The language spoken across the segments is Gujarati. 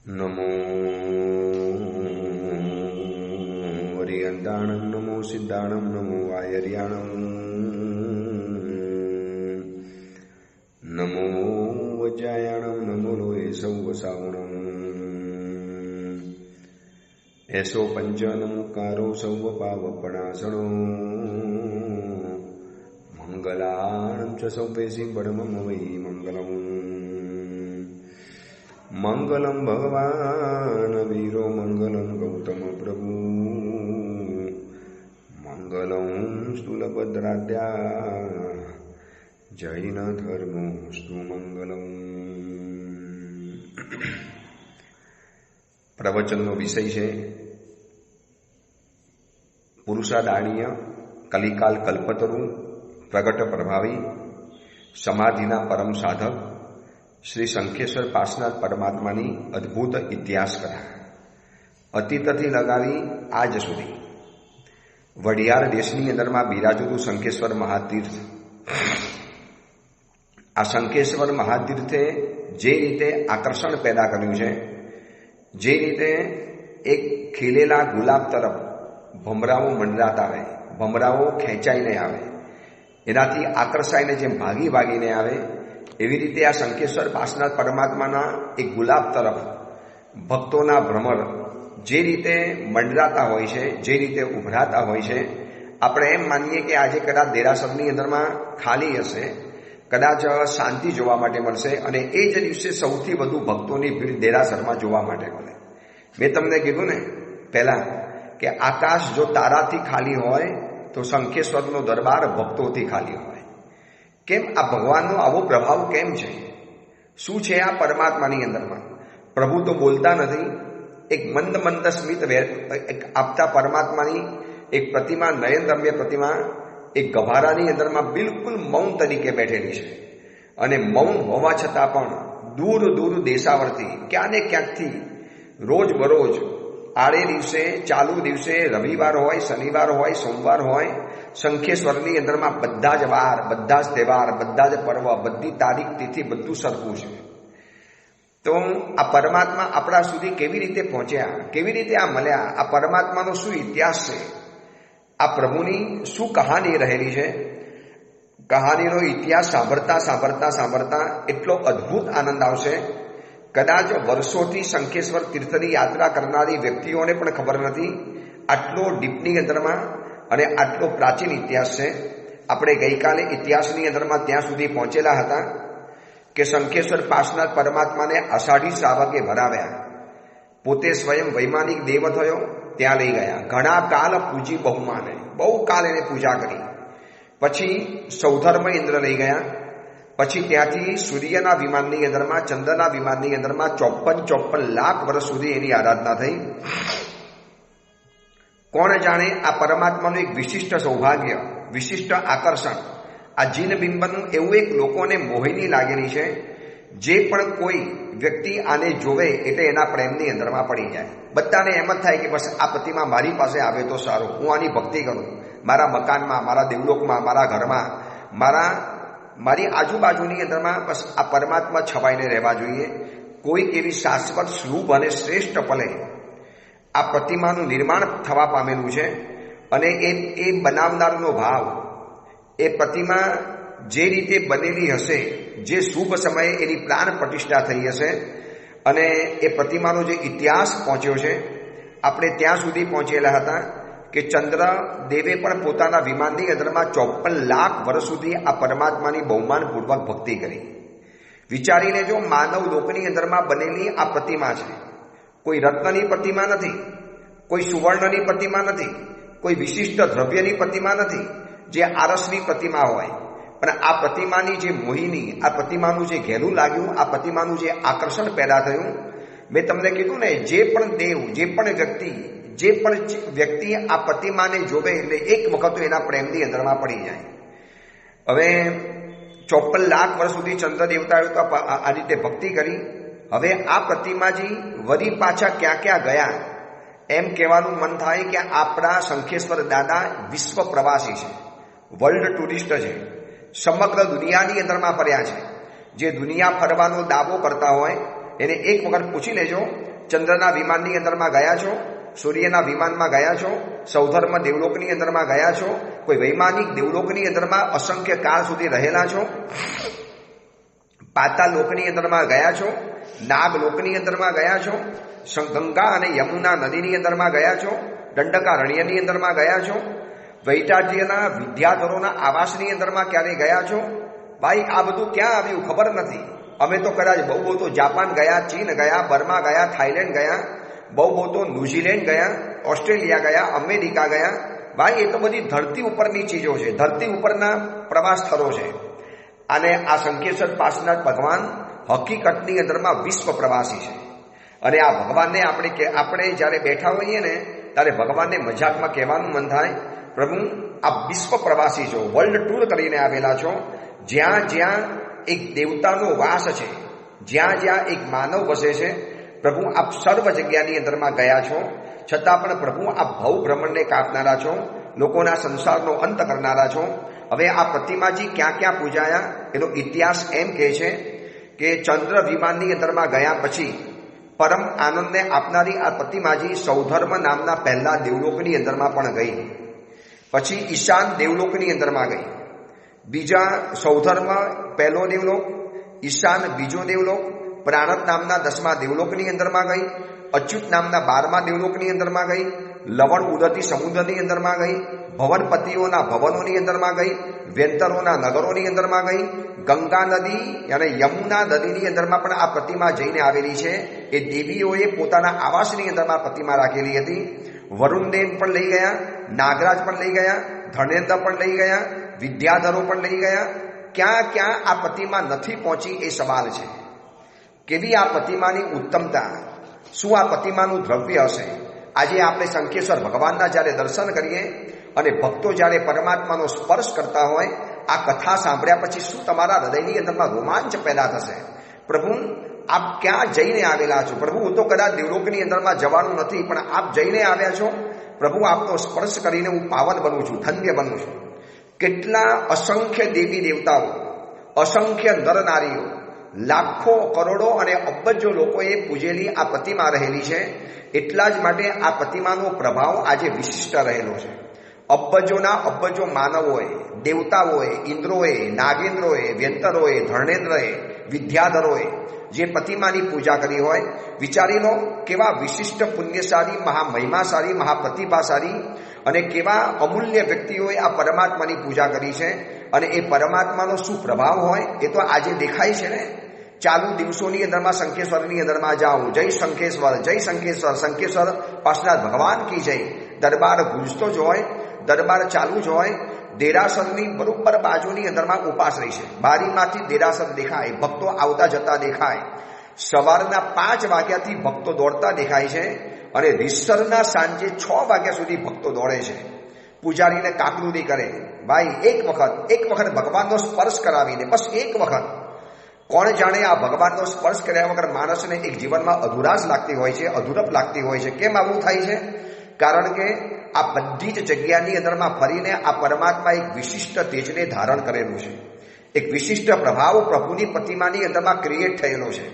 નમો વરિયંતાણં નમો સિદ્ધાણં નમો વાયર્યાણં નમો વજ્રાયાણં નમો લોહે સૌવસાવણં એસો પંચનમુકારો સૌવપાવપણાસણો મંગલાણં ચ સૌપેશી પરમં વૈ મંગલમ મંગલમ ભગવાન વીરો મંગલમ ગૌતમ પ્રભુ મંગલમ સ્થૂલભદ્રાદ્યા જૈન ધર્મોસ્તુ મંગલમ. પ્રવચનનો વિષય છે પુરુષાદાણીય કલિકાલ કલ્પતરુ પ્રગટ પ્રભાવી સમાધિના પરમ સાધક શ્રી શંખેશ્વર પાસનાથ પરમાત્માની અદ્ભુત ઇતિહાસ કથા અતીતથી લગાવી આજ સુધી વડિયાર દેશની અંદરમાં બિરાજતું શંખેશ્વર મહાતીર્થ. આ શંખેશ્વર મહાતીર્થે જે રીતે આકર્ષણ પેદા કર્યું છે, જે રીતે એક ખીલેલા ગુલાબ તરફ ભમરાઓ મંડરાતા આવે, ભમરાઓ ખેંચાઈને આવે, એનાથી આકર્ષાઈને જેમ ભાગી ભાગીને આવે, એવી રીતે આ શંખેશ્વર પાસનાથ પરમાત્માના એક ગુલાબ તરફ ભક્તોના ભ્રમર જે રીતે મંડરાતા હોય છે, જે રીતે ઉભરાતા હોય છે, આપણે એમ માનીએ કે આજે કદાચ દેરાસરની અંદરમાં ખાલી હશે, કદાચ શાંતિ જોવા માટે મળશે અને એ જ દિવસે સૌથી વધુ ભક્તોની ભીડ દેરાસરમાં જોવા માટે મળે. મેં તમને કીધું ને પહેલા કે આકાશ જો તારાથી ખાલી હોય તો શંખેશ્વરનો દરબાર ભક્તોથી ખાલી હોય. કેમ આ ભગવાનનો આવો પ્રભાવ કેમ છે? શું છે આ પરમાત્માની અંદરમાં? પ્રભુ તો બોલતા નથી, એક મંદ મંદ સ્મિત આપતા પરમાત્માની એક પ્રતિમા, નયનરમ્ય પ્રતિમા એક ગભારાની અંદરમાં બિલકુલ મૌન તરીકે બેઠેલી છે. અને મૌન હોવા છતાં પણ દૂર દૂર દેશાવરથી ક્યાં ને ક્યાંકથી રોજ બરોજ આડે દિવસે, ચાલુ દિવસે, રવિવાર હોય, શનિવાર હોય, સોમવાર હોય, શંખેશ્વરની અંદરમાં બધા જ વાર, બધા જ તહેવાર, બધા જ પર્વ, બધી તારીખ, તિથિ બધું સરખું છે. તો આ પરમાત્મા આપણા સુધી કેવી રીતે પહોંચ્યા, કેવી રીતે આ મળ્યા, આ પરમાત્માનો શું ઇતિહાસ છે, આ પ્રભુની શું કહાની રહેલી છે? કહાનીનો ઇતિહાસ સાંભળતા સાંભળતા સાંભળતા એટલો અદ્ભુત આનંદ આવશે, કદાચ વર્ષોથી શંખેશ્વર તીર્થની યાત્રા કરનારી વ્યક્તિઓને પણ ખબર નથી આટલો ડીપની અંદરમાં અને આટલો પ્રાચીન ઇતિહાસ છે. આપણે ગઈકાલે ઇતિહાસની અંદરમાં ત્યાં સુધી પહોંચેલા હતા કે શંખેશ્વર પાસનાથ પરમાત્માને અષાઢી શ્રાવકે ભરાવ્યા, પોતે સ્વયં વૈમાનિક દેવ થયો, ત્યાં લઈ ગયા, ઘણા કાલ પૂજી બહુમાને, બહુ કાલ એને પૂજા કરી. પછી સૌધર્મ ઇન્દ્ર લઈ ગયા, પછી ત્યાંથી સૂર્યના વિમાનની અંદરમાં, ચંદ્રના વિમાનની અંદરમાં 54 લાખ વર્ષ સુધી એની આરાધના થઈ. કોણ જાણે આ પરમાત્માનું એક વિશિષ્ટ સૌભાગ્ય, વિશિષ્ટ આકર્ષણ, આ જીન બિંબનું એવું એક લોકોને મોહિની લાગેલી છે. જે પણ કોઈ વ્યક્તિ આને જોવે એટલે એના પ્રેમની અંદરમાં પડી જાય. બધાને એમ જ થાય કે બસ આ પ્રતિમા મારી પાસે આવે તો સારું, હું આની ભક્તિ કરું, મારા મકાનમાં, મારા દેવલોકમાં, મારા ઘરમાં, મારી આજુબાજુની અંદરમાં બસ આ પરમાત્મા છવાઈને રહેવા જોઈએ. કોઈક એવી શાશ્વત શુભ અને શ્રેષ્ઠ પલે આ પ્રતિમાનું નિર્માણ થવા પામેલું છે. અને એ બનાવનારનો ભાવ, એ પ્રતિમા જે રીતે બનેલી હશે, જે શુભ સમયે એની પ્રાણ પ્રતિષ્ઠા થઈ હશે, અને એ પ્રતિમાનો જે ઇતિહાસ પહોંચ્યો છે, આપણે ત્યાં સુધી પહોંચેલા હતા કે ચંદ્ર દેવે પણ પોતાના વિમાનની અંદરમાં 54 લાખ વર્ષ સુધી આ પરમાત્માની બહુમાનપૂર્વક ભક્તિ કરી. વિચારીને જો, માનવ લોકની અંદરમાં બનેલી આ પ્રતિમા છે, કોઈ રત્નની પ્રતિમા નથી, કોઈ સુવર્ણની પ્રતિમા નથી, કોઈ વિશિષ્ટ દ્રવ્યની પ્રતિમા નથી જે આરસની પ્રતિમા હોય. પણ આ પ્રતિમાની જે મોહિની, આ પ્રતિમાનું જે ઘેરું લાગ્યું, આ પ્રતિમાનું જે આકર્ષણ પેદા થયું, મેં તમને કીધું ને, જે પણ દેવ, જે પણ વ્યક્તિ આ પ્રતિમાને જોવે એટલે એક વખત એના પ્રેમની અંદરમાં પડી જાય. હવે 54 લાખ વર્ષ સુધી ચંદ્ર દેવતાએ તો આ રીતે ભક્તિ કરી. હવે આ પ્રતિમાજી વળી પાછા ક્યાં ક્યાં ગયા એમ કહેવાનું મન થાય કે આપણા શંખેશ્વર દાદા વિશ્વ પ્રવાસી છે, વર્લ્ડ ટુરિસ્ટ છે, સમગ્ર દુનિયાની અંદરમાં ફર્યા છે. જે દુનિયા ફરવાનો દાવો કરતા હોય એને એક વખત પૂછી લેજો ચંદ્રના વિમાનની અંદરમાં ગયા છો, સૂર્યના વિમાનમાં ગયા છો, સૌધર્મ દેવલોકની અંદરમાં ગયા છો, કોઈ વૈમાનિક દેવલોકની અંદરમાં અસંખ્ય કાળ સુધી રહેલા છો, પાતાળ લોકની અંદરમાં ગયા છો, નાગલોકની અંદરમાં ગયા છો, ગંગા અને યમુના નદીની અંદરમાં ગયા છો, દંડકારણ્યની અંદરમાં ગયા છો, વૈટાજ્યના વિદ્યાધરોના આવાસની અંદરમાં ક્યારે ગયા છો? ભાઈ આ બધું ક્યાં આવ્યું ખબર નથી. અમે તો કદાચ બહુ તો જાપાન ગયા, ચીન ગયા, બર્મા ગયા, થાઈલેન્ડ ગયા, બહુ તો ન્યુઝીલેન્ડ ગયા, ઓસ્ટ્રેલિયા ગયા, અમેરિકા ગયા. ભાઈ એ તો બધી ધરતી ઉપરની ચીજો છે, ધરતી ઉપરના પ્રવાસ સ્થળો છે. અને આ શંખેશ્વર પાસના ભગવાન હકીકતની અંદરમાં વિશ્વ પ્રવાસી છે. અને આ ભગવાનને આપણે જ્યારે બેઠા હોઈએ ને ત્યારે ભગવાનને મજાકમાં કહેવાનું મન થાય, પ્રભુ આપ વિશ્વ પ્રવાસી છો, વર્લ્ડ ટૂર કરીને આવેલા છો. જ્યાં જ્યાં એક દેવતાનો વાસ છે, જ્યાં જ્યાં એક માનવ વસે છે, પ્રભુ આપ સર્વ જગ્યાની અંદરમાં ગયા છો. છતાં પણ પ્રભુ આપ ભવ બ્રહ્માંડને કાપનારા છો, લોકોના સંસારનો અંત કરનારા છો. હવે આ પ્રતિમાજી ક્યાં ક્યાં પૂજાયા એનો ઇતિહાસ એમ કહે છે કે ચંદ્ર વિમાનની અંદરમાં ગયા પછી પરમ આનંદને આપનારી આ પ્રતિમાજી સૌધર્મ નામના પહેલા દેવલોકની અંદરમાં પણ ગઈ, પછી ઈશાન દેવલોકની અંદરમાં ગઈ, બીજા સૌધર્મ પહેલો દેવલોક, ઈશાન બીજો દેવલોક, પ્રાણત નામના 10મા દેવલોકની અંદરમાં ગઈ, અચ્યુત નામના 12મા દેવલોકની અંદરમાં ગઈ, લવણ ઉદતી સમુદ્રની અંદરમાં ગઈ, ભવનપતિઓના ભવનોની અંદરમાં ગઈ, વેંતરોના નગરોની અંદરમાં ગઈ, ગંગા નદી અને યમુના નદીની અંદરમાં પણ આ પ્રતિમા જઈને આવેલી છે. એ દેવીઓએ પોતાના આવાસની અંદરમાં પ્રતિમા રાખેલી હતી. વરુણદેવ પણ લઈ ગયા, નાગરાજ પણ લઈ ગયા, ધર્મેન્દ્ર પણ લઈ ગયા, વિદ્યાધરો પણ લઈ ગયા. ક્યાં ક્યાં આ પ્રતિમા નથી પહોંચી એ સવાલ છે. કેવી આ પ્રતિમાની ઉત્તમતા, શું આ પ્રતિમાનું દ્રવ્ય હશે? આજે આપણે શંખેશ્વર ભગવાનના જ્યારે દર્શન કરીએ અને ભક્તો જ્યારે પરમાત્માનો સ્પર્શ કરતા હોય, આ કથા સાંભળ્યા પછી શું તમારા હૃદયની અંદરમાં રોમાંચ પેદા થશે? પ્રભુ આપ ક્યાં જઈને આવેલા છો? પ્રભુ હું તો કદાચ દેવલોકની અંદરમાં જવાનું નથી, પણ આપ જઈને આવ્યા છો. પ્રભુ આપનો સ્પર્શ કરીને હું પાવન બનું છું, ધન્ય બનું છું. કેટલા અસંખ્ય દેવી દેવતાઓ, અસંખ્ય નર નારીઓ, લાખો કરોડો અને અબજો લોકોએ પૂજેલી આ પ્રતિમા રહેલી છે. એટલા જ માટે આ પ્રતિમાનો પ્રભાવ આજે વિશિષ્ટ રહેલો છે. અબજોના અબજો માનવોએ, દેવતાઓએ, ઇન્દ્રોએ, નાગેન્દ્રોએ, વ્યંતરોએ, ધર્ણેન્દ્રએ, વિદ્યાધરોએ જે પ્રતિમાની પૂજા કરી હોય, વિચારી લો કેવા વિશિષ્ટ પુણ્યશાળી, મહામહિમાશાળી, મહાપ્રતિભાશાળી અને કેવા અમૂલ્ય વ્યક્તિઓએ આ પરમાત્માની પૂજા કરી છે. અને એ પરમાત્માનો શું પ્રભાવ હોય એ તો આજે દેખાય છે ને. ચાલુ દિવસોની અંદરમાં શંખેશ્વરની અંદરમાં જાઓ, જય શંખેશ્વર, જય શંખેશ્વર, શંખેશ્વર પાસનાથ ભગવાન કી જય. દરબાર ગુંજતો જ હોય, દરબાર ચાલુ જ હોય. દેરાસરની બરોબર બાજુની અંદરમાં ઉપાસ રહી છે. બારીમાંથી દેરાસર દેખાય, ભક્તો આવતા જતા દેખાય. સવારના 5 વાગ્યાથી ભક્તો દોડતા દેખાય છે અને રીસરના સાંજે 6 વાગ્યા સુધી ભક્તો દોડે છે. પૂજારીને કાકલુદી કરે. ભાઈ એક વખત ભગવાનનો સ્પર્શ કરાવીને, બસ એક વખત. કોણ જાણે આ ભગવાનનો સ્પર્શ કર્યા વગર માણસને એક જીવનમાં અધુરાશ લાગતી હોય છે, અધૂરપ લાગતી હોય છે. કેમ આવું થાય છે? કારણ કે આ બધી જ જગ્યાની અંદરમાં ફરીને આ પરમાત્મા એક વિશિષ્ટ તેજને ધારણ કરેલું છે. એક વિશિષ્ટ પ્રભાવ પ્રભુની પ્રતિમાની અંદરમાં ક્રિએટ થયેલો છે.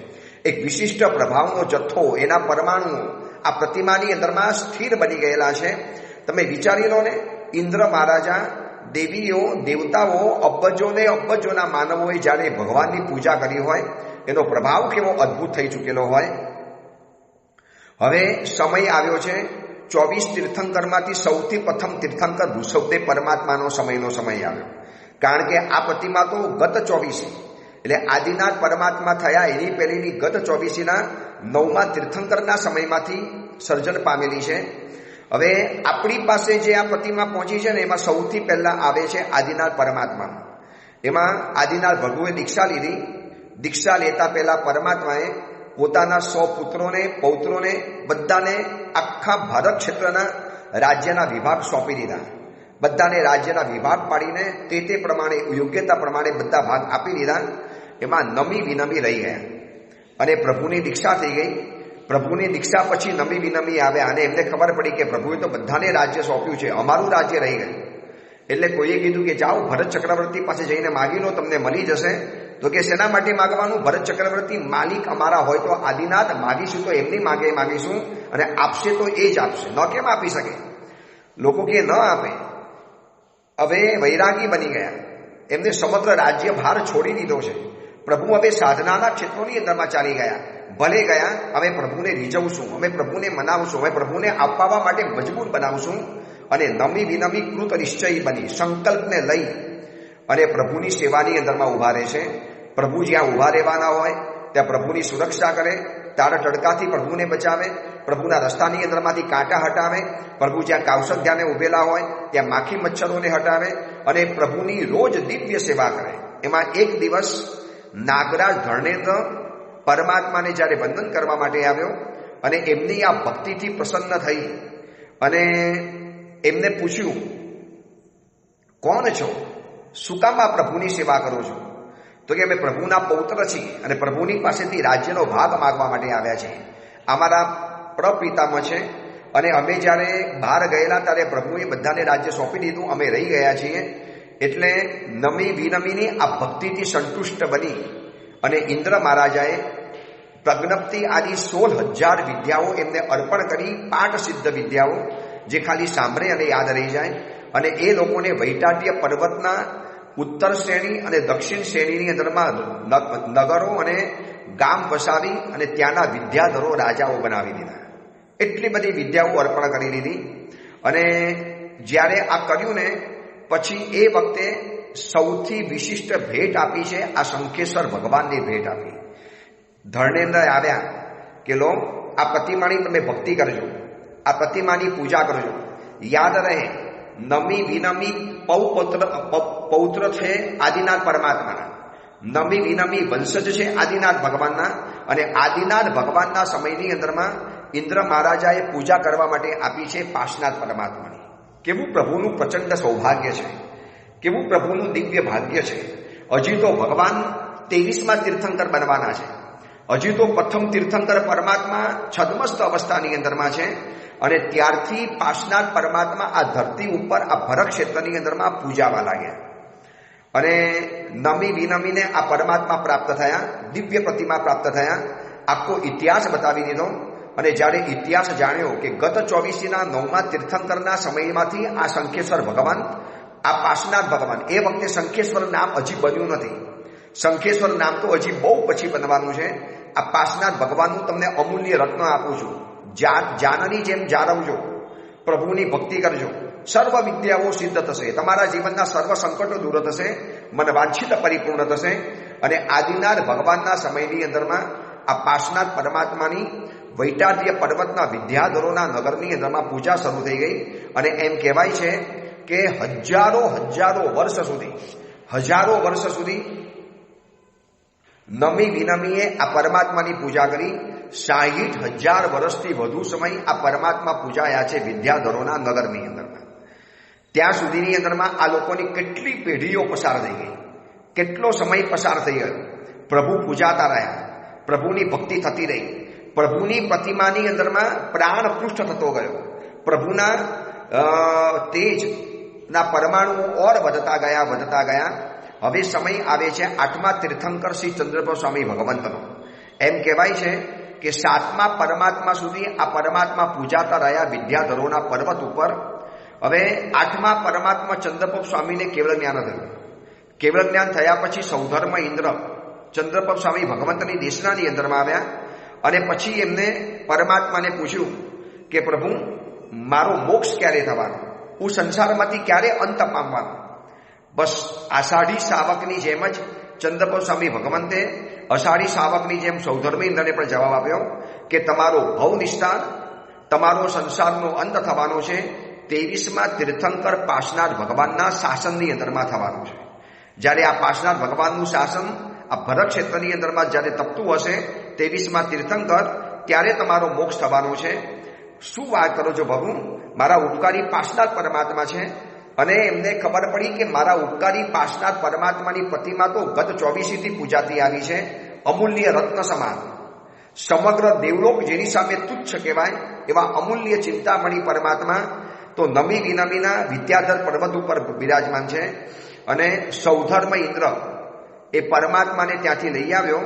એક વિશિષ્ટ પ્રભાવનો જથ્થો, એના પરમાણુઓ આ પ્રતિમાની અંદરમાં સ્થિર બની ગયેલા છે. તમે વિચારી લો ને, ઇન્દ્ર મહારાજા, દેવીઓ, દેવતાઓ, અબજોને અબજોના માનવોએ જ્યારે ભગવાનની પૂજા કરી હોય, એનો પ્રભાવ કેવો અદ્ભુત થઈ ચૂકેલો હોય. હવે સમય આવ્યો છે 24 તીર્થંકરમાંથી સૌથી પ્રથમ તીર્થંકર ઋષભદેવ પરમાત્માનો સમય આવ્યો. કારણ કે આ પ્રતિમા તો ગત 24 એટલે આદિનાથ પરમાત્મા થયા એની પહેલીની ગત 24ના 9મા તીર્થંકરના સમયમાંથી સર્જન પામેલી છે. હવે આપણી પાસે જે આ પ્રતિમા પહોંચી છે ને, એમાં સૌથી પહેલા આવે છે આદિનાથ પરમાત્મા. એમાં આદિનાથ ભગુએ દીક્ષા લીધી. દીક્ષા લેતા પહેલા પરમાત્માએ પોતાના 100 પુત્રોને, પૌત્રોને બધાને આખા ભારત ક્ષેત્રના રાજ્યના વિભાગ સોંપી દીધા. બધાને રાજ્યના વિભાગ પાડીને તે પ્રમાણે, યોગ્યતા પ્રમાણે બધા ભાગ આપી દીધા. એમાં નમી વિનમી રહી ગયા અને પ્રભુની દીક્ષા થઈ ગઈ. પ્રભુની દીક્ષા પછી નમી વિનમી આવ્યા અને એમને ખબર પડી કે પ્રભુએ તો બધાને રાજ્ય સોંપ્યું છે, અમારું રાજ્ય રહી ગયું. એટલે કોઈએ કીધું કે જાઓ ભરત ચક્રવર્તી પાસે જઈને માગી લો, તમને મળી જશે. તો કે શેના માટે માગવાનું? ભરત ચક્રવર્તી, માલિક અમારા હોય તો આદિનાથ, માગીશું તો એમની માગીશું અને આપશે તો એ જ આપશે, ન કેમ આપી શકે? લોકો કે ન આપે. હવે વૈરાગી બની ગયા, એમને સમગ્ર રાજ્ય ભાર છોડી દીધો છે. પ્રભુ હવે સાધનાના ક્ષેત્રોની અંદરમાં ચાલી ગયા. ભલે ગયા, હવે પ્રભુને રીઝવશું, અમે પ્રભુને મનાવશું, હવે પ્રભુને અપાવવા માટે મજબૂર બનાવશું. અને નમી વિનમી કૃત નિશ્ચયી બની સંકલ્પને લઈ અને પ્રભુની સેવાની અંદરમાં ઊભા રહે છે. પ્રભુ જ્યાં ઊભા રહેવાના હોય ત્યાં પ્રભુની સુરક્ષા કરે, તારા તડકાથી પ્રભુને બચાવે, પ્રભુના રસ્તાની અંદરમાંથી કાંટા હટાવે, પ્રભુ જ્યાં કાવસધ્યાને ઉભેલા હોય ત્યાં માખી મચ્છરોને હટાવે અને પ્રભુની રોજ દિવ્ય સેવા કરે. એમાં એક દિવસ નાગરાજ ધર્ણેન્દ્ર પરમાત્માને જ્યારે વંદન કરવા માટે આવ્યો અને એમની આ ભક્તિથી પ્રસન્ન થઈ અને એમને પૂછ્યું, કોણ છો? શું કામ આ પ્રભુની સેવા કરો છો? તો કે અમે પ્રભુના પૌત્ર છીએ અને પ્રભુની પાસેથી રાજ્યનો ભાગ માગવા માટે આવ્યા છીએ. અમારા પ્રપિતામહ છે અને અમે જ્યારે બહાર ગયેલા ત્યારે પ્રભુએ બધાને રાજ્ય સોંપી દીધું, અમે રહી ગયા છીએ. એટલે નમી વિનમીની આ ભક્તિથી સંતુષ્ટ બની અને ઇન્દ્ર મહારાજાએ પ્રજ્ઞપ્તિ આદિ 16,000 વિદ્યાઓ એમને અર્પણ કરી, પાઠ સિદ્ધ વિદ્યાઓ જે ખાલી સાંભળે અને યાદ રહી જાય. અને એ લોકોને વૈટાટ્ય પર્વતના ઉત્તર શ્રેણી અને દક્ષિણ શ્રેણીની અંદરમાં નગરો અને ગામ વસાવી અને ત્યાંના વિદ્યાધરો રાજાઓ બનાવી દીધા. એટલી બધી વિદ્યાઓ અર્પણ કરી દીધી. અને જ્યારે આ કર્યું ને પછી એ વખતે સૌથી વિશિષ્ટ ભેટ આપી છે આ શંખેશ્વર ભગવાનની ભેટ આપી. ધર્ણેન્દ્ર આવ્યા કે લો, આ પ્રતિમાની તમે ભક્તિ કરજો, આ પ્રતિમાની પૂજા કરજો. યાદ રહે, નમી વિનમી પૌત્ર છે આદિનાથ પરમાત્માના, નમી વિનમી વંશજ છે આદિનાથ ભગવાનના. અને આદિનાથ ભગવાનના સમયની અંદરમાં ઇન્દ્ર મહારાજાએ પૂજા કરવા માટે આપી છે પાર્શ્વનાથ પરમાત્માની. કેવું પ્રભુનું પ્રચંડ સૌભાગ્ય છે, કેવું પ્રભુનું દિવ્ય ભાગ્ય છે. હજી તો ભગવાન 23મા તીર્થંકર બનવાના છે. હજી તો પ્રથમ તીર્થંકર પરમાત્મા છદ્મસ્ત અવસ્થાની અંદરમાં છે અને ત્યારથી પાર્શ્વનાથ પરમાત્મા આ ધરતી ઉપર આ ભરત ક્ષેત્રની અંદરમાં પૂજાવા લાગ્યા. અને નમી વિનમીને આ પરમાત્મા પ્રાપ્ત થયા, દિવ્ય પ્રતિમા પ્રાપ્ત થયા. આખો ઇતિહાસ બતાવી દીધો. અને જ્યારે ઇતિહાસ જાણ્યો કે ગત 24ના 9મા તીર્થંકરના સમયમાંથી આ શંખેશ્વર ભગવાન, આ પાર્શ્વનાથ ભગવાન, એ વખતે શંખેશ્વર નામ હજી બન્યું નથી. શંખેશ્વર નામ તો હજી બહુ પછી બનવાનું છે. આ પાર્શ્વનાથ ભગવાનનું તમને અમૂલ્ય રત્ન આપું છું. જાનની જેમ જાળવજો, પ્રભુની ભક્તિ કરજો, સર્વ વિદ્યાઓ સિદ્ધ થશે, તમારા જીવનના સર્વ સંકટો દૂર થશે, મન વાંછિત પરિપૂર્ણ થશે. અને આદિનાથ ભગવાનના સમયની અંદરમાં આ પાર્શ્વનાથ પરમાત્માની વૈટાટ્ય પર્વતના વિદ્યાધરોના નગરની અંદરમાં પૂજા શરૂ થઈ ગઈ. અને એમ કહેવાય છે કે હજારો વર્ષ સુધી નમી વિનમીએ આ પરમાત્માની પૂજા કરી. 60,000 વર્ષથી વધુ સમય આ પરમાત્મા પૂજાયા છે વિદ્યાધરોના નગરની અંદરમાં. ત્યાં સુધીની અંદરમાં આ લોકોની કેટલી પેઢીઓ પસાર થઈ ગઈ, કેટલો સમય પસાર થઈ ગયો. પ્રભુ પૂજાતા રહ્યા, પ્રભુની ભક્તિ થતી રહી, પ્રભુની પ્રતિમાની અંદરમાં પ્રાણ પૃષ્ઠ થતો ગયો, પ્રભુના તેજના પરમાણુઓ ઓર વધતા ગયા. હવે સમય આવે છે 8મા તીર્થંકર શ્રી ચંદ્રપ્રભુ સ્વામી ભગવંતનો. એમ કહેવાય છે કે 7મા પરમાત્મા સુધી આ પરમાત્મા પૂજાતા રહ્યા વિદ્યાધરોના પર્વત ઉપર. હવે 8મા પરમાત્મા ચંદ્રપ્રભુ સ્વામીને કેવળ જ્ઞાન થયું. કેવળ જ્ઞાન થયા પછી સૌધર્મ ઇન્દ્ર ચંદ્રપ્રભુ સ્વામી ભગવંતની દેશનાની અંદરમાં આવ્યા અને પછી એમને પરમાત્માને પૂછ્યું કે પ્રભુ, મારો મોક્ષ ક્યારે થવાનો? હું સંસારમાંથી ક્યારે અંત પામવાનો? બસ આષાઢી સાવકની જેમ જ ચંદ્રપ્રભુ સ્વામી ભગવંતે અષાઢી સાવકની જેમ સૌધર્મ ઇન્દ્રને પણ જવાબ આપ્યો કે તમારો ભવ નિષ્ઠાન, તમારો સંસારનો અંત થવાનો છે 23મા તીર્થંકર પાર્શ્વનાથ ભગવાનના શાસનની અંદરમાં થવાનું છે. જ્યારે આ પાર્શ્વનાથ ભગવાનનું શાસન આ ભરત ક્ષેત્રની અંદરમાં જ્યારે તપતું હશે 23મા તીર્થંકર, ત્યારે તમારો મોક્ષ થવાનો છે. શું વાત કરો છો પ્રભુ? મારા ઉપકારી પાર્શ્વનાથ પરમાત્મા છે અને એમને ખબર પડી કે મારા ઉપકારી પાર્શ્વનાથ પરમાત્માની પ્રતિમા તો ગત 24થી પૂજાતી આવી છે, અમૂલ્ય રત્ન સમાન. સમગ્ર દેવલોક જેની સામે તુચ્છ કહેવાય એવા અમૂલ્ય ચિંતામણી પરમાત્મા તો નમી વિનમીના વિદ્યાધર પર્વત ઉપર બિરાજમાન છે. અને સૌધર્મ ઇન્દ્ર એ પરમાત્માને ત્યાંથી લઈ આવ્યો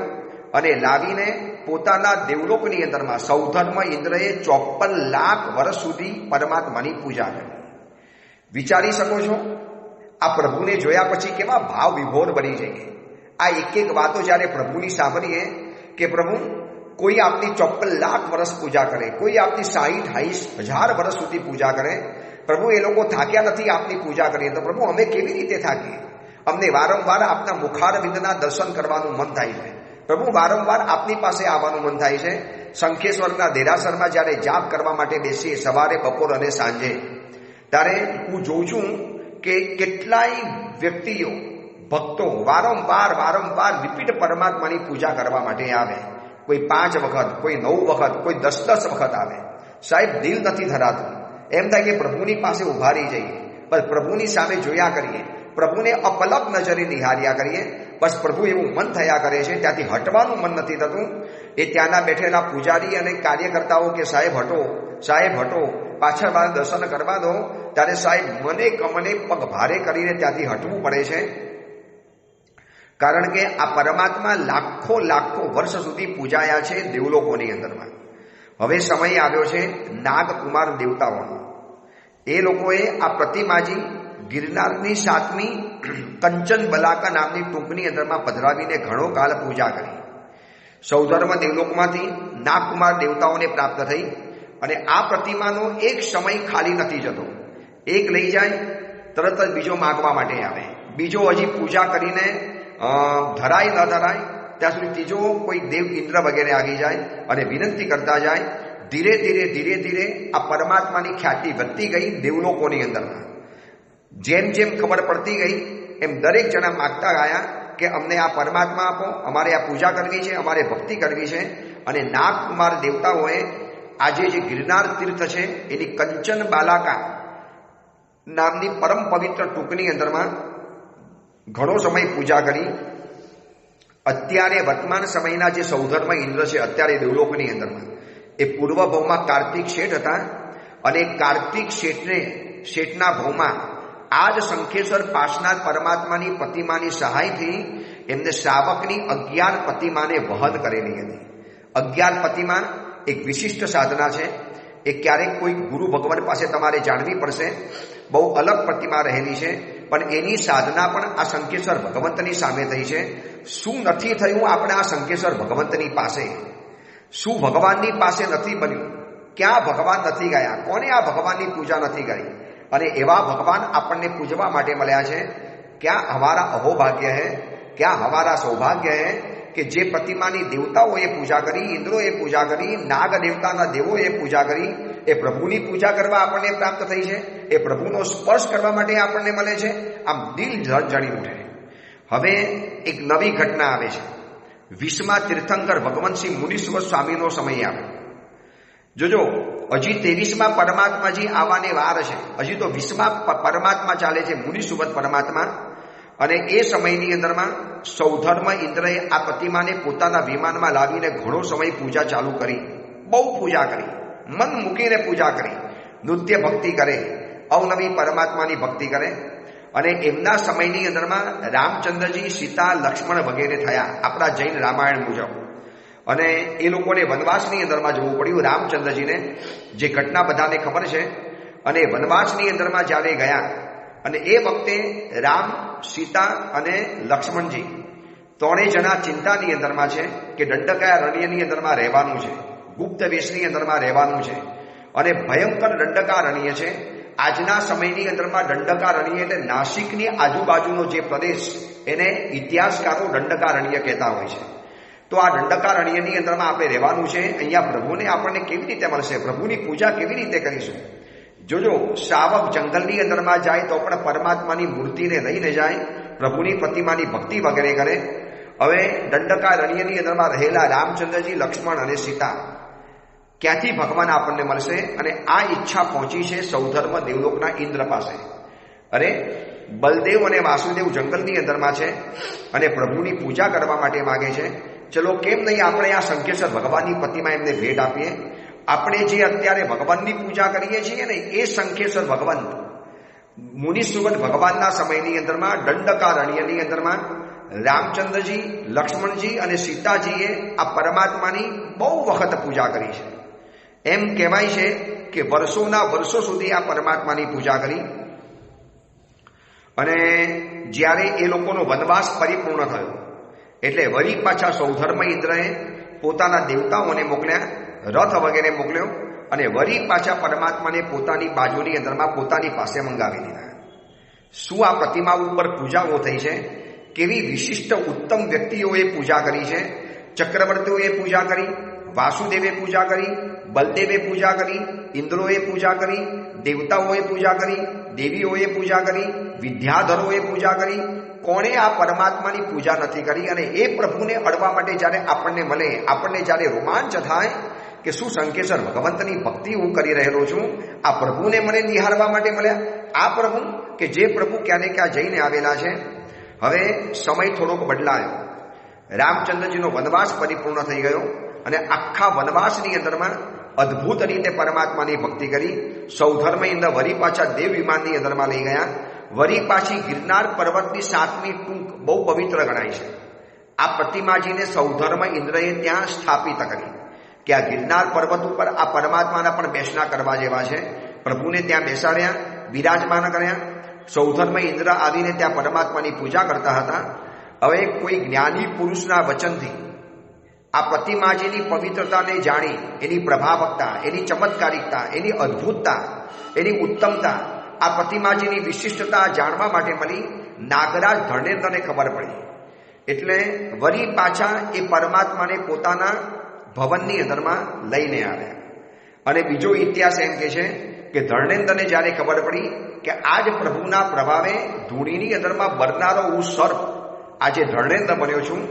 અને લાવીને પોતાના દેવલોકની અંદરમાં સૌધર્મ ઇન્દ્રએ 54 લાખ વર્ષ સુધી પરમાત્માની પૂજા કરી. વિચારી શકો છો, આ પ્રભુને જોયા પછી કેવા ભાવ વિભોર બની જઈએ. આ એક એક વાતો જ્યારે પ્રભુની સાંભળીએ કે પ્રભુ કોઈ આપની 54 લાખ વર્ષ પૂજા કરે, કોઈ આપની 60-80 વર્ષ સુધી પૂજા કરે. પ્રભુ એ લોકો થાક્યા નથી આપની પૂજા કરીએ તો પ્રભુ અમે કેવી રીતે થાકીએ? અમને વારંવાર આપના મુખારવિંદના દર્શન કરવાનું મન થાય છે. પ્રભુ વારંવાર આપની પાસે આવવાનું મન થાય છે. શંખેશ્વરના દેરાસરમાં જ્યારે જાપ કરવા માટે બેસીએ સવારે, બપોર અને સાંજે, ત્યારે હું જોઉં છું કે કેટલાય વ્યક્તિઓ, ભક્તો વારંવાર રિપીટ પરમાત્માની પૂજા કરવા માટે આવે. કોઈ 5 વખત, કોઈ 9 વખત, કોઈ 10 વખત આવે. સાહેબ, દિલ નથી ધરાતું. એમ થાય કે પ્રભુની પાસે ઉભા રહી જઈએ, બસ પ્રભુની સામે જોયા કરીએ, પ્રભુને અપલક નજરે નિહાળ્યા કરીએ. બસ પ્રભુ એવું મન થયા કરે છે, ત્યાંથી હટવાનું મન નથી થતું. એ ત્યાંના બેઠેલા પૂજારી અને કાર્યકર્તાઓ કે સાહેબ હટો, પાછળ મારા દર્શન કરવા દો, ત્યારે સાહેબ મને પગ ભારે કરીને ત્યાંથી હટવું પડે છે. કારણ કે આ પરમાત્મા લાખો વર્ષ સુધી પૂજાયા છે દેવલોકોની અંદરમાં. હવે સમય આવ્યો છે નાગકુમાર દેવતાઓનો. એ લોકોએ આ પ્રતિમાજી ગિરનારની 7મી કંચન બલાકા નામની ટૂંકની અંદરમાં પધરાવીને ઘણો કાળ પૂજા કરી. સૌધર્મ દેવલોકમાંથી નાગકુમાર દેવતાઓને પ્રાપ્ત થઈ અને આ પ્રતિમાનો એક સમય ખાલી નથી જતો. એક લઈ જાય, તરત જ બીજો માગવા માટે આવે, બીજો હજી પૂજા કરીને ધરાય ન ધરાય ત્યાં સુધી ત્રીજો કોઈ દેવ ઇન્દ્ર વગેરે આવી જાય અને વિનંતી કરતા જાય. ધીરે ધીરે આ પરમાત્માની ખ્યાતિ વધતી ગઈ દેવલોકોની અંદરમાં. જેમ ખબર પડતી ગઈ એમ દરેક જણા માગતા ગયા કે અમને આ પરમાત્મા આપો, અમારે આ પૂજા કરવી છે, અમારે ભક્તિ કરવી છે. અને નાગકુમાર દેવતાઓએ આજે જે ગિરનાર તીર્થ છે એની કંચન બાલાકા નામની પરમ પવિત્ર ટૂંકની અંદરમાં ઘણો સમય પૂજા કરી. અત્યારે વર્તમાન સમયના જે સૌધર્મ ઇન્દ્ર છે અત્યારે દેવલોકની અંદરમાં, એ પૂર્વ ભાવમાં કાર્તિક શેઠ હતા અને કાર્તિક શેઠના ભાવમાં આ જ શંખેશ્વર પાસનાથ પરમાત્માની પ્રતિમાની સહાયથી એમને શ્રાવકની 11 પ્રતિમાને વહન કરેલી હતી. 11 પ્રતિમા એક વિશિષ્ટ સાધના છે. એ ક્યારેક કોઈ ગુરુ ભગવાન પાસે તમારે જાણવી પડશે. બહુ અલગ પ્રતિમા રહેલી છે, પણ એની સાધના પણ આ શંખેશ્વર ભગવંતની સામે થઈ છે. શું નથી થયું આપણે આ શંખેશ્વર ભગવંતની પાસે? શું ભગવાનની પાસે નથી બન્યું? ક્યાં ભગવાન નથી ગયા? કોને આ ભગવાનની પૂજા નથી કરી? અને એવા ભગવાન આપણને પૂજવા માટે મળ્યા છે. ક્યાં હમારા અહોભાગ્ય હૈ, ક્યાં હમારા સૌભાગ્ય હૈ કે જે પ્રતિમાની દેવતાઓએ પૂજા કરી, ઇન્દ્રોએ પૂજા કરી, નાગ દેવતાના દેવોએ પૂજા કરી, એ પ્રભુની પૂજા કરવા આપણને પ્રાપ્ત થઈ છે. એ પ્રભુનો સ્પર્શ કરવા માટે આપણને મળે છે. આમ દિલ જણી ઉઠે. હવે એક નવી ઘટના આવે છે. 20મા તીર્થંકર ભગવંતસિંહ મુનીશ્વર સ્વામીનો સમય આવે. જોજો, હજી 23મા પરમાત્માજી આવવાને વાર છે. હજી તો 20મા પરમાત્મા ચાલે છે, મુનિસુવત પરમાત્મા. અને એ સમયની અંદરમાં સૌધર્મ ઇન્દ્રએ આ પ્રતિમાને પોતાના વિમાનમાં લાવીને ઘણો સમય પૂજા ચાલુ કરી. બહુ પૂજા કરી, મન મૂકીને પૂજા કરી, નૃત્ય ભક્તિ કરે, અવનવી પરમાત્માની ભક્તિ કરે. અને એમના સમયની અંદરમાં રામચંદ્રજી, સીતા, લક્ષ્મણ વગેરે થયા આપણા જૈન રામાયણ મુજબ. અને એ લોકોને વનવાસની અંદરમાં જવું પડ્યું રામચંદ્રજીને, જે ઘટના બધાને ખબર છે. અને વનવાસની અંદરમાં જ્યારે ગયા અને એ વખતે રામ, સીતા અને લક્ષ્મણજી 3 જણા ચિંતાની અંદરમાં છે કે દંડકા રણ્યની અંદરમાં રહેવાનું છે, ગુપ્ત વેશની અંદરમાં રહેવાનું છે. અને ભયંકર દંડકા રણ્ય છે. આજના સમયની અંદરમાં દંડકા રણ્ય એટલે નાસિકની આજુબાજુનો જે પ્રદેશ, એને ઇતિહાસકારો દંડકા રણ્ય કહેતા હોય છે. તો આ દંડકા રણ્યની અંદરમાં આપણે રહેવાનું છે. અહીંયા પ્રભુને આપણને કેવી રીતે મળશે? પ્રભુની પૂજા કેવી રીતે કરીશું? જોજો, શ્રાવક જંગલની અંદરમાં જાય તો પણ પરમાત્માની મૂર્તિને લઈને જાય, પ્રભુની પ્રતિમાની ભક્તિ વગેરે કરે. હવે દંડકા રણ્યની અંદરમાં રહેલા રામચંદ્રજી, લક્ષ્મણ અને સીતા, ક્યાંથી ભગવાન આપણને મળશે? અને આ ઈચ્છા પહોંચી છે સૌધર્મ દેવલોકના ઇન્દ્ર પાસે. અરે, બલદેવ અને વાસુદેવ જંગલની અંદરમાં છે અને પ્રભુની પૂજા કરવા માટે માગે છે. ચલો, કેમ નહીં આપણે આ શંખેશ્વર ભગવાનની પ્રતિમા એમને ભેટ આપીએ? આપણે જે અત્યારે ભગવાનની પૂજા કરીએ છીએ ને, એ શંખેશ્વર ભગવાન મુનિસુવત ભગવાનના સમયની અંદરમાં દંડકા રણ્યની અંદરમાં રામચંદ્રજી, લક્ષ્મણજી અને સીતાજીએ આ પરમાત્માની બહુ વખત પૂજા કરી છે. એમ કહેવાય છે કે વર્ષોના વર્ષો સુધી આ પરમાત્માની પૂજા કરી અને જ્યારે એ લોકોનો વનવાસ પરિપૂર્ણ થયો એટલે વળી પાછા સૌધર્મ ઇન્દ્રએ પોતાના દેવતાઓને મોકલ્યા, રથ વગેરે મોકલ્યો અને વળી પાછા પરમાત્માને પોતાની બાજુની અંદરમાં પોતાની પાસે મંગાવી દીધા. શું આ પ્રતિમા ઉપર પૂજાઓ થઈ છે? કેવી વિશિષ્ટ ઉત્તમ વ્યક્તિઓએ પૂજા કરી છે. ચક્રવર્તીઓએ પૂજા કરી, વાસુદેવે પૂજા કરી, બલદેવે પૂજા કરી, ઇન્દ્રોએ પૂજા કરી, દેવતાઓએ પૂજા કરી, દેવીઓએ પૂજા કરી, વિદ્યાધરોએ પૂજા કરી. કોણે આ પરમાત્માની પૂજા નથી કરી? અને એ પ્રભુને અડવા માટે જ્યારે આપણને મળે, આપણને જ્યારે રોમાંચ થાય કે શું શંકેશ્વર ભગવંતની ભક્તિ હું કરી રહેલો છું, આ પ્રભુને મને નિહાળવા માટે મળ્યા. આ પ્રભુ કે જે પ્રભુ ક્યાં ને ક્યાં જઈને આવેલા છે. હવે સમય થોડોક બદલાયો. રામચંદ્રજીનો વનવાસ પરિપૂર્ણ થઈ ગયો અને આખા વનવાસની અંદરમાં અદ્ભુત રીતે પરમાત્માની ભક્તિ કરી. સૌધર્મ ઇન્દ્ર વરી પાછા દેવ વિમાનની અંદરમાં લઈ ગયા. વરી પાછી ગિરનાર પર્વતની 7મી ટૂંક બહુ પવિત્ર ગણાય છે. આ પ્રતિમાજીને સૌધર્મ ઇન્દ્રએ ત્યાં સ્થાપિત કરી કે આ ગિરનાર પર્વત ઉપર આ પરમાત્માના પણ બેસણા કરવા જેવા છે. પ્રભુને ત્યાં બેસાડ્યા, બિરાજમાન કર્યા. સૌધર્મ ઇન્દ્ર આવીને ત્યાં પરમાત્માની પૂજા કરતા હતા. હવે કોઈ જ્ઞાની પુરુષના વચનથી આ પ્રતિમાજીની પવિત્રતાને જાણી, એની પ્રભાવકતા, એની ચમત્કારિકતા, એની અદ્ભુતતા, એની ઉત્તમતા, આ પ્રતિમાજીની વિશિષ્ટતા જાણવા માટે મળી નાગરાજ ધર્ણેન્દ્રને ખબર પડી. એટલે વળી પાછા એ પરમાત્માને પોતાના ભવનની અંદરમાં લઈને આવ્યા. અને બીજો ઇતિહાસ એમ કે છે કે ધર્ણેન્દ્રને જ્યારે ખબર પડી કે આજ પ્રભુના પ્રભાવે ધૂણીની અંદરમાં બરનારો હું સર્પ આજે ધર્ણેન્દ્ર બન્યો છું.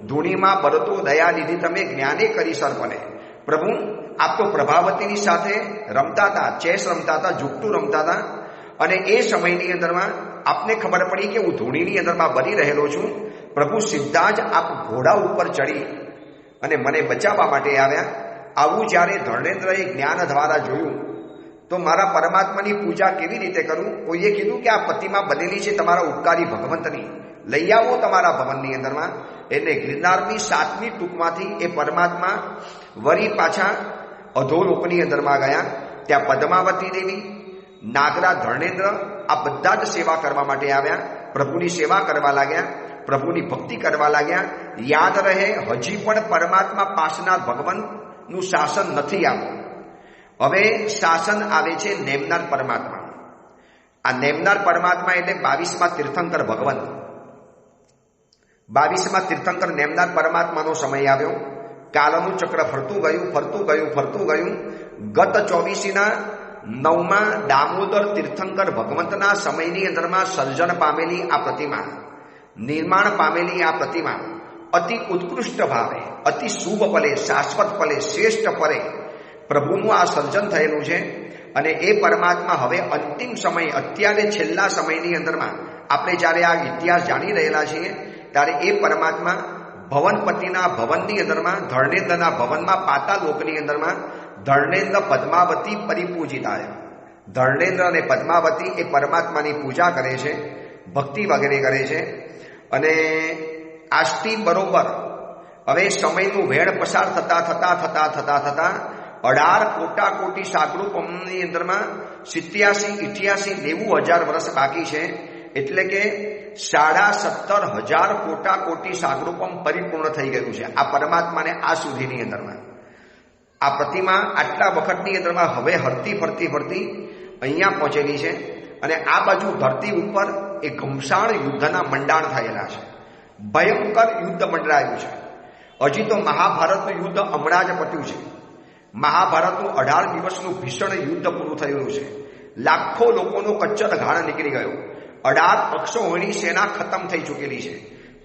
ધૂણીમાં બરતો દયા લીધી તમે, જ્ઞાને કરી સર્પને. પ્રભુ આપ તો પ્રભાવતીની સાથે રમતા હતા, ચેસ રમતા હતા, જુગટું રમતા હતા અને એ સમયની અંદરમાં આપને ખબર પડી કે હું ધૂણીની અંદરમાં બની રહેલો છું. પ્રભુ સીધા જ આપ ઘોડા ઉપર ચડી અને મને બચાવવા માટે આવ્યા. આવું જ્યારે ધર્ણેન્દ્રએ જ્ઞાન દ્વારા જોયું તો મારા પરમાત્માની પૂજા કેવી રીતે કરું? કોઈએ કીધું કે આ પ્રતિમા બનેલી છે તમારા ઉપકારી ભગવંતની, લઈ આવો તમારા ભવનની અંદરમાં. એટલે ગિરનારની 7મી ટૂંકમાંથી એ પરમાત્મા વળી પાછા અધોલોકની અંદરમાં ગયા. ત્યાં પદ્માવતી દેવી, નાગરાજ ધર્ણેન્દ્ર આ બધા જ સેવા કરવા માટે આવ્યા. પ્રભુની સેવા કરવા લાગ્યા, પ્રભુની ભક્તિ કરવા લાગ્યા. યાદ રહે, હજી પણ પરમાત્મા પાસના ભગવાનનું શાસન નથી આવ્યું. હવે શાસન આવે છે નેમનાર પરમાત્મા. આ નેમનાર પરમાત્મા એટલે 22મા તીર્થંકર ભગવાન. 22મા તીર્થંકર નેમનાર પરમાત્માનો સમય આવ્યો. કાલનું ચક્ર ફરતું ગયું, ફરતું ગયું, ફરતું ગયું. ગત 24ના 9મા દામોદર તીર્થંકર ભગવંતના સમયની અંદરમાં સર્જન પામેલી આ પ્રતિમા, નિર્માણ પામેલી આ પ્રતિમા અતિ ઉત્કૃષ્ટ ભાવે, અતિ શુભ પલે, શાશ્વત પલે, શ્રેષ્ઠ પરે પ્રભુનું આ સર્જન થયેલું છે. અને એ પરમાત્મા હવે અંતિમ સમય, અત્યારે છેલ્લા સમયની અંદરમાં આપણે જ્યારે આ ઇતિહાસ જાણી રહેલા છીએ ત્યારે એ પરમાત્મા ભવનપતિના ભવનની અંદરમાં, ધર્ણેન્દ્રના ભવનમાં, પાતાલોકની અંદરમાં ધર્ણેન્દ્ર પદ્માવતી પરિપૂજિત આવ્યા. ધર્ણેન્દ્ર અને પદ્માવતી એ પરમાત્માની પૂજા કરે છે, ભક્તિ વગેરે કરે છે. અને આજથી બરોબર હવે સમયનું વેણ પસાર થતા 18 કોટી સાગરૂપમની અંદરમાં 87, 88, 90,000 વર્ષ બાકી છે. એટલે કે 17,500 કોટી સાગરૂપમ પરિપૂર્ણ થઈ ગયું છે આ પરમાત્માને આ સુધીની અંદરમાં. આ પ્રતિમા આટલા વખતની અંદરમાં હવે હરતી ફરતી અહીંયા પહોંચેલી છે. અને આ બાજુ ધરતી ઉપર એ ઘમસાણ યુદ્ધના મંડાણ થયેલા છે. ભયંકર યુદ્ધ મંડરાયું છે. હજી તો મહાભારતનું યુદ્ધ હમણાં જ પત્યું છે. મહાભારતનું 18 દિવસનું ભીષણ યુદ્ધ પૂરું થયેલું છે. લાખો લોકોનો કચ્ચર ઘાણ નીકળી ગયો. 18 અક્ષોહિણી સેના ખતમ થઈ ચૂકેલી છે.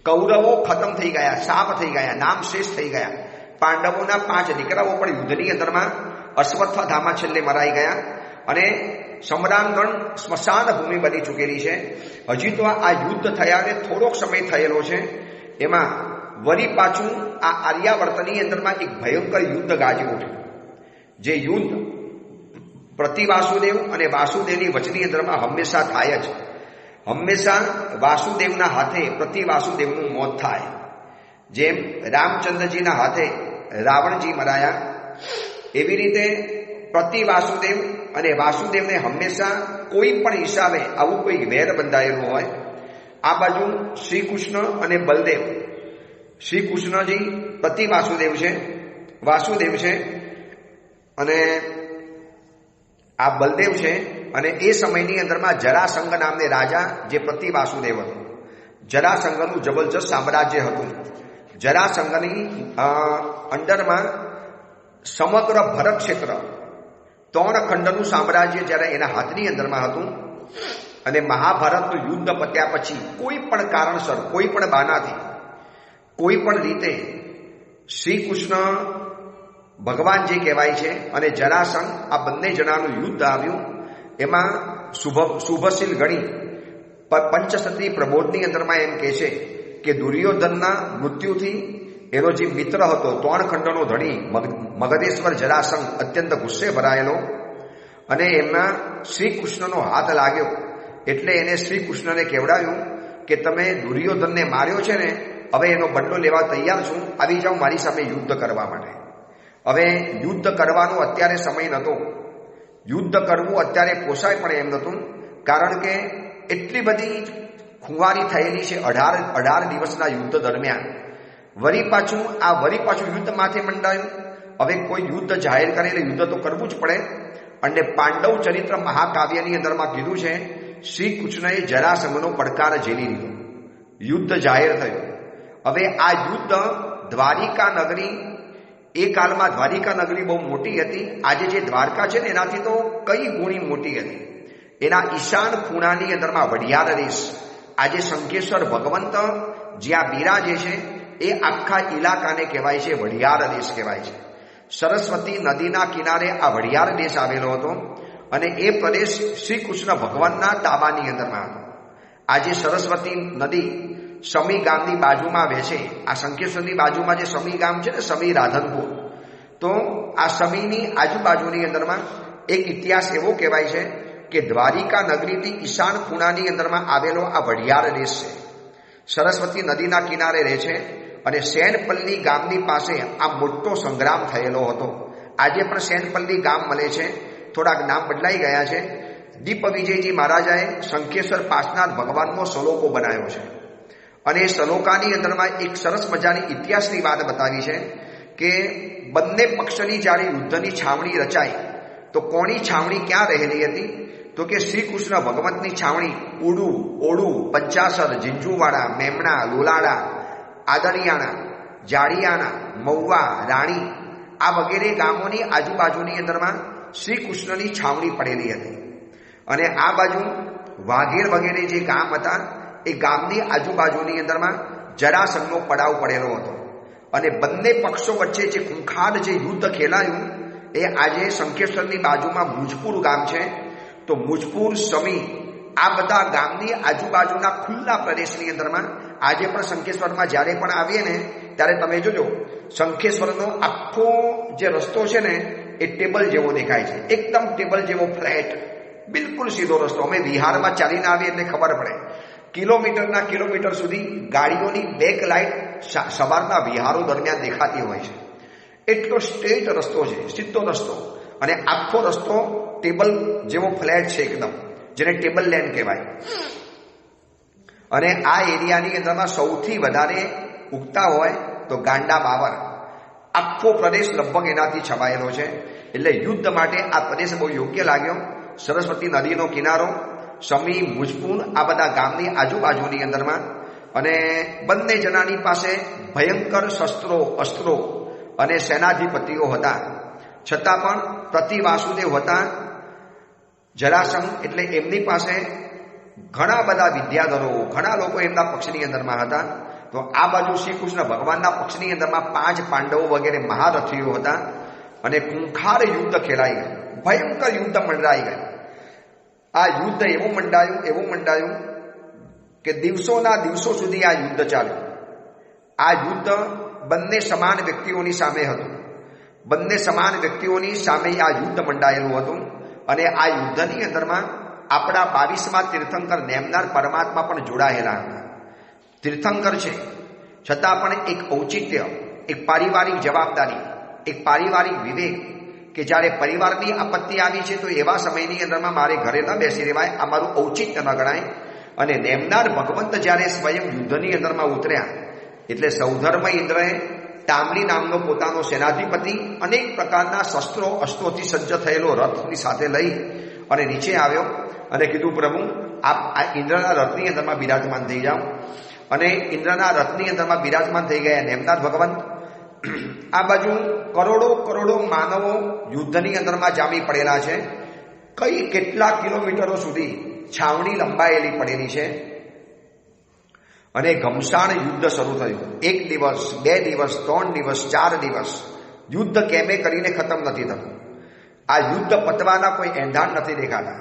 કૌરવો ખતમ થઈ ગયા, સાપ થઈ ગયા, નામ શેષ થઈ ગયા. પાંડવોના 5 દીકરાઓ પણ યુદ્ધની અંદરમાં અશ્વત્થાધામાં છેલ્લે મરાઈ ગયા. અને સમરાંગણ સ્મશાન ભૂમિ બની ચૂકેલી છે. હજી તો આ યુદ્ધ થયાને થોડોક સમય થયેલો છે. એમાં વળી પાછું આ આર્યાવર્તની અંદરમાં એક ભયંકર યુદ્ધ ગાજ્યું ઉઠ્યું. જે યુદ્ધ પ્રતિવાસુદેવ અને વાસુદેવની વચની અંદરમાં હંમેશા થાય જ. હંમેશા વાસુદેવના હાથે પ્રતિ વાસુદેવનું મોત થાય. જેમ રામચંદ્રજીના હાથે રાવણજી મરાયા, એવી રીતે પ્રતિ વાસુદેવ અને વાસુદેવને હંમેશા કોઈ પણ હિસાબે આવું કોઈ વેર બંધાયેલું હોય. આ બાજુ શ્રી કૃષ્ણ અને બલદેવ, શ્રી કૃષ્ણજી પ્રતિ વાસુદેવ છે અને આ બલદેવ છે. અને એ સમયની અંદરમાં જરાસંઘ નામને રાજા જે પ્રતિ વાસુદેવ હતો. જરાસંઘનું જબરજસ્ત સામ્રાજ્ય હતું. જરાસંઘની અંડરમાં સમગ્ર ભરત ક્ષેત્ર 3 ખંડનું સામ્રાજ્ય જ્યારે એના હાથની અંદરમાં હતું. અને મહાભારતનું યુદ્ધ પત્યા પછી કોઈ પણ કારણસર, કોઈ પણ બાનાથી, કોઈ પણ રીતે શ્રી કૃષ્ણ ભગવાન જે કહેવાય છે અને જરાસંઘ, આ બંને જણાનું યુદ્ધ આવ્યું. એમાં શુભશીલ ગણી પંચસતી પ્રબોધની અંદરમાં એમ કહે છે કે દુર્યોધનના મૃત્યુથી એનો જે મિત્ર હતો, 3 ખંડનો ધણી મગધેશ્વર જરાસંઘ, અત્યંત ગુસ્સે ભરાયેલો અને એમાં શ્રી કૃષ્ણનો હાથ લાગ્યો. એટલે એને શ્રી કૃષ્ણને કહેવડાવ્યું કે તમે દુર્યોધનને માર્યો છે ને, હવે એનો બદલો લેવા તૈયાર છું, આવી જાઓ મારી સામે યુદ્ધ કરવા માટે. હવે યુદ્ધ કરવાનો અત્યારે સમય નહોતો. યુદ્ધ કરવું અત્યારે પોસાય પણ એમ નહોતું, કારણ કે એટલી બધી ખુવારી થયેલી છે 18 દિવસના યુદ્ધ દરમિયાન. વળી પાછું યુદ્ધ માથે મંડાયું. હવે કોઈ યુદ્ધ જાહેર કરેલું યુદ્ધ તો કરવું જ પડે. અને પાંડવ ચરિત્ર મહાકાવ્યની અંદરમાં કીધું છે, શ્રી કૃષ્ણએ જરાસંઘનો પડકાર ઝીલી લીધો, યુદ્ધ જાહેર થયું. હવે આ યુદ્ધ દ્વારિકા નગરી, એ કાળમાં દ્વારિકા નગરી બહુ મોટી હતી. આજે જે દ્વારકા છે ને એનાથી તો કઈ ગુણી મોટી હતી. એના ઈશાન ખૂણાની અંદરમાં વઢિયાર દેશ, આજે શંખેશ્વર ભગવંત જ્યાં બિરાજે છે એ આખા ઇલાકાને કહેવાય છે વઢિયાર દેશ કહેવાય છે. સરસ્વતી નદીના કિનારે આ વઢિયાર દેશ આવેલો હતો અને એ પ્રદેશ શ્રી કૃષ્ણ ભગવાનના તાબાની અંદરમાં હતો. આજે સરસ્વતી નદી સમી ગામની બાજુમાં વહેશે. આ શંખેશ્વરની બાજુમાં જે સમી ગામ છે ને, સમી રાધનપુર, તો આ સમીની આજુબાજુની અંદરમાં એક ઇતિહાસ એવો કહેવાય છે કે દ્વારિકા નગરીથી ઈશાન ખૂણાની અંદરમાં આવેલો આ વઢિયાર દેશ છે. સરસ્વતી નદીના કિનારે રહે છે અને સેનપલ્લી ગામની પાસે આ મોટો સંગ્રામ થયેલો હતો. આજે પણ સેનપલ્લી ગામ મળે છે, થોડાક નામ બદલાઈ ગયા છે. દીપ વિજયજી મહારાજાએ શંખેશ્વર પાસનાથ ભગવાનનો સલોકો બનાવ્યો છે અને એ સલોકાની અંદરમાં એક સરસ મજાની ઇતિહાસની વાત બતાવી છે કે બંને પક્ષની જ્યારે યુદ્ધની છાવણી રચાઈ તો કોની છાવણી ક્યાં રહેલી હતી? તો કે શ્રી કૃષ્ણ ભગવંતની છાવણી ઓડુ, પંચાસર, ઝીંઝુવાડા, મેમણા, લોલાડા, આદરિયાણા, જાડિયાણા, મહુવા, રાણી, આ વગેરે ગામોની આજુબાજુની અંદરમાં શ્રી કૃષ્ણની છાવણી પડેલી હતી. અને આ બાજુ વાઘેર વગેરે જે ગામ હતા એ ગામની આજુબાજુની અંદરમાં જરાસંઘનો પડાવ પડેલો હતો. અને બંને પક્ષો વચ્ચે જે ખૂંખાર જે યુદ્ધ ખેલાયું એ આજે શંખેશ્વરની બાજુમાં મુજપુર ગામ છે. તો મુજપુર, સમી, આ બધા ગામની આજુબાજુના ખુલ્લા પ્રદેશની અંદરમાં આજે પણ શંખેશ્વરમાં જ્યારે પણ આવીએ ને ત્યારે તમે જોજો શંખેશ્વરનો આખો જે રસ્તો છે ને એ ટેબલ જેવો દેખાય છે, એકદમ ટેબલ જેવો ફ્લેટ, બિલકુલ સીધો રસ્તો. અમે વિહારમાં ચાલીને આવીએ એટલે ખબર પડે, કિલોમીટરના કિલોમીટર સુધી ગાડીઓની બેક લાઇટ સવારના વિહારો દરમિયાન દેખાતી હોય છે. એટલો સ્ટ્રેટ રસ્તો છે, સીધો રસ્તો, અને આખો રસ્તો ટેબલ જેવો ફ્લેટ છે એકદમ, જેને ટેબલ લેન કહેવાય. અને આ એરિયાની અંદરમાં સૌથી વધારે ઉગતા હોય તો ગાંડા બાવર, આખો પ્રદેશ લગભગ એનાથી છવાયેલો છે. એટલે યુદ્ધ માટે આ પ્રદેશ બહુ યોગ્ય લાગ્યો. સરસ્વતી નદીનો કિનારો, સમી, મુજપુર, આ બધા ગામની આજુબાજુની અંદરમાં. અને બંને જણાની પાસે ભયંકર શસ્ત્રો, અસ્ત્રો અને સેનાધિપતિઓ હતા. છતાં પણ પ્રતિ વાસુદેવ હતા જરાસંઘ, એટલે એમની પાસે ઘણા બધા વિદ્યાધરો, ઘણા લોકો એમના પક્ષની અંદરમાં હતા. તો આ બાજુ શ્રી કૃષ્ણ ભગવાનના પક્ષની અંદરમાં 5 પાંડવો વગેરે મહારથીઓ હતા. અને ખૂંખાર યુદ્ધ ખેલાઈ ગયું, ભયંકર યુદ્ધ મંડાઈ ગયું. આ યુદ્ધ એવું મંડાયું કે દિવસોના દિવસો સુધી આ યુદ્ધ ચાલ્યું. આ યુદ્ધ બંને સમાન વ્યક્તિઓની સામે હતું. બંને સમાન વ્યક્તિઓની સામે આ યુદ્ધ મંડાયેલું હતું. અને આ યુદ્ધની અંદરમાં આપણા 22મા તીર્થંકર નેમનાર પરમાત્મા પણ જોડાયેલા હતા. તીર્થંકર છે છતાં પણ એક ઔચિત્ય, એક પારિવારિક જવાબદારી, એક પારિવારિક વિવેક કે જ્યારે પરિવારની આપત્તિ આવી છે તો એવા સમયની અંદરમાં મારે ઘરે ન બેસી રહેવાય, આ મારું ઔચિત્ય ન ગણાય. અને નેમનાર ભગવંત જ્યારે સ્વયં યુદ્ધની અંદરમાં ઉતર્યા એટલે સૌધર્મ ઇન્દ્રએ તામલી નામનો પોતાનો સેનાધિપતિ અનેક પ્રકારના શસ્ત્રો અસ્ત્રોથી સજ્જ થયેલો રથની સાથે લઈ અને નીચે આવ્યો અને કીધું, પ્રભુ આપ આ ઇન્દ્રના રથની અંદરમાં બિરાજમાન થઈ જાઓ. અને ઇન્દ્રના રથની અંદરમાં બિરાજમાન થઈ ગયા નેમનાર ભગવંત. આ બાજુ કરોડો માનવો યુદ્ધની અંદરમાં જામી પડેલા છે. કેટલા કિલોમીટરો સુધી છાવણી લંબાયેલી પડેલી છે અને ઘમસાણ યુદ્ધ શરૂ થયું. 1 દિવસ, 2 દિવસ, 3 દિવસ, 4 દિવસ યુદ્ધ કેમે કરીને ખતમ નથી થતું. આ યુદ્ધ પતવાના કોઈ એંધાણ નથી દેખાતા.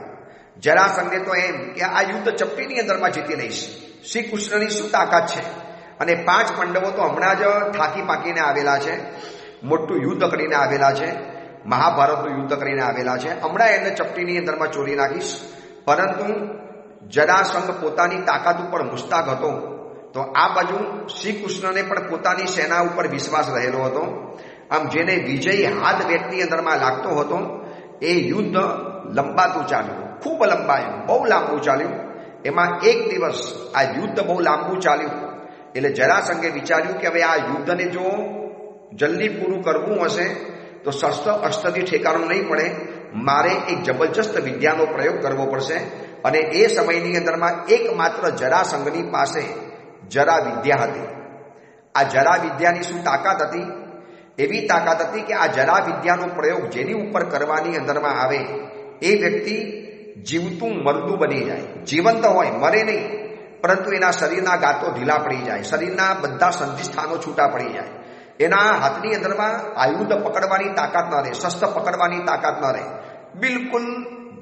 જરાસંઘે તો એમ કે આ યુદ્ધ ચપટીની અંદરમાં જીતી લઈશ. શ્રી કૃષ્ણની શું તાકાત છે? અને 5 પાંડવો તો હમણાં જ થાકી પાકીને આવેલા છે, મોટું યુદ્ધ કરીને આવેલા છે, મહાભારતનું યુદ્ધ કરીને આવેલા છે, હમણાં એને ચપટીની અંદરમાં ચોરી નાખીશ. પરંતુ જરાસંઘ પોતાની તાકાત ઉપર મુસ્તાક હતો તો આ બાજુ શ્રી કૃષ્ણને પણ પોતાની સેના ઉપર વિશ્વાસ રહેલો હતો. આમ જેને વિજય હાથ વેટની અંદરમાં લાગતો હતો એ યુદ્ધ લંબાતું ચાલ્યું, ખૂબ લંબાયું, બહુ લાંબુ ચાલ્યું. એમાં 1 દિવસ આ યુદ્ધ બહુ લાંબુ ચાલ્યું એટલે જરાસંઘે વિચાર્યું કે હવે આ યુદ્ધને જો જલ્દી પૂરું કરવું હશે તો શસ્ત્ર અસ્ત્રથી ઠેકાણું નહીં પડે, મારે એક જબરજસ્ત વિદ્યાનો પ્રયોગ કરવો પડશે. અને એ સમયની અંદરમાં એકમાત્ર જરાસંઘની પાસે જરા વિદ્યા હતી. આ જરા વિદ્યાની શું તાકાત હતી? એવી તાકાત હતી કે આ જરા વિદ્યાનો પ્રયોગ જેની ઉપર કરવાની અંદરમાં આવે એ વ્યક્તિ જીવતું મરદું બની જાય. જીવંત હોય, મરે નહીં, પરંતુ એના શરીરના ગાતો ઢીલા પડી જાય, શરીરના બધા સંધિસ્થાનો છૂટા પડી જાય. એના હાથની અંદરમાં આયુધ પકડવાની તાકાત ન રહે, શસ્ત્ર પકડવાની તાકાત ન રહે. બિલકુલ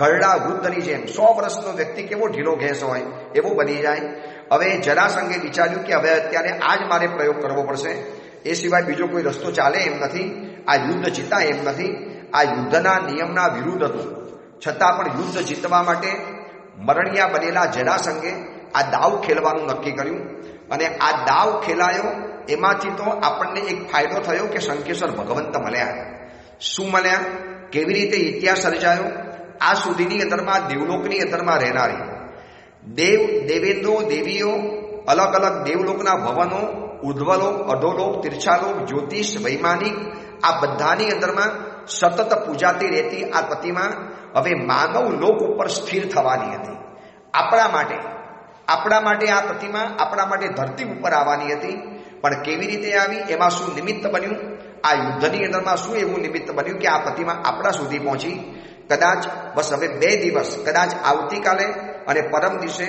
ઘરડા વૃદ્ધની જેમ 100 વર્ષનો વ્યક્તિ કેવો ઢીલો ઘેંસ હોય એવો બની જાય. હવે જરાસંઘે વિચાર્યું કે હવે અત્યારે આ જ મારે પ્રયોગ કરવો પડશે, એ સિવાય બીજો કોઈ રસ્તો ચાલે એમ નથી, આ યુદ્ધ જીતાય એમ નથી. આ યુદ્ધના નિયમના વિરુદ્ધ હતું, છતાં પણ યુદ્ધ જીતવા માટે મરણિયા બનેલા જરાસંઘે આ દાવ ખેલવાનું નક્કી કર્યું. અને આ દાવ ખેલાયો એમાંથી તો આપણને એક ફાયદો થયો કે શંખેશ્વર ભગવંત મળ્યા. શું મળ્યા? કેવી રીતે ઇતિહાસ સર્જાયો? આ સુધીની અંદરમાં દેવલોકની અંદરમાં રહેનારી દેવેન્દ્રો દેવીઓ, અલગ અલગ દેવલોકના ભવનો, ઉર્ધ્વલોક, અધોલોક, તીર્છાલોક, જ્યોતિષ, વૈમાનિક, આ બધાની અંદરમાં સતત પૂજાતી રહેતી આ પ્રતિમા હવે માનવ લોક ઉપર સ્થિર થવાની હતી. આપણા માટે આ પ્રતિમા આપણા માટે ધરતી ઉપર આવવાની હતી. પણ કેવી રીતે આવી? એમાં શું નિમિત્ત બન્યું? આ યુદ્ધની અંદરમાં શું એવું નિમિત્ત બન્યું કે આ પ્રતિમા આપણા સુધી પહોંચી? કદાચ બસ હવે 2 દિવસ, કદાચ આવતીકાલે અને પરમ દિવસે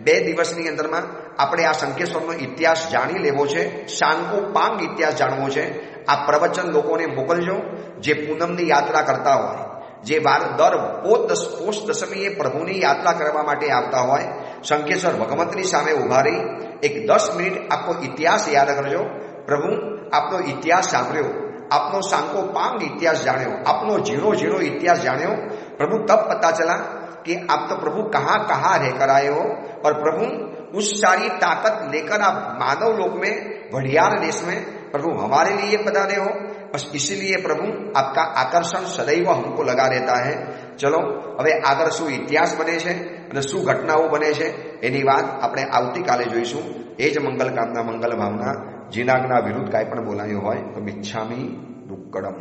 2 દિવસની અંદરમાં આપણે આ શંખેશ્વરનો ઇતિહાસ જાણી લેવો છે, શાંકો પાંગ ઇતિહાસ જાણવો છે. આ પ્રવચન લોકોને મોકલજો જે પૂનમની યાત્રા કરતા હોય, જે દર પોષ દશમીએ પ્રભુની યાત્રા કરવા માટે આવતા હોય. શંખેશ્વર ભગવંતની સામે ઉભા રહી એક 10 મિનિટ આપનો ઇતિહાસ યાદ કરજો. પ્રભુ આપનો ઇતિહાસ સાંભળ્યો, आपनो सांको पांग इतिहास जान्यो, आपनो जीरो जीरो इतिहास जान्यो। प्रभु तब पता चला कि आप तो प्रभु कहाँ कहाँ रहकर आए हो और प्रभु उस सारी ताकत लेकर आप मानव लोक में वडियार देश में प्रभु हमारे लिए पधारे हो। बस इसीलिए प्रभु आपका आकर्षण सदैव हमको लगा रहता है। चलो हवे आगर शू इतिहास बने छे अने शू घटनाओं बने छे एनी वात आपणे आवतीकाले जोईशुं। ए ज मंगल कामना मंगल भावना। जिनागना विरुद्ध कांई पण बोलायो होय तो मिच्छामी दुक्कडम।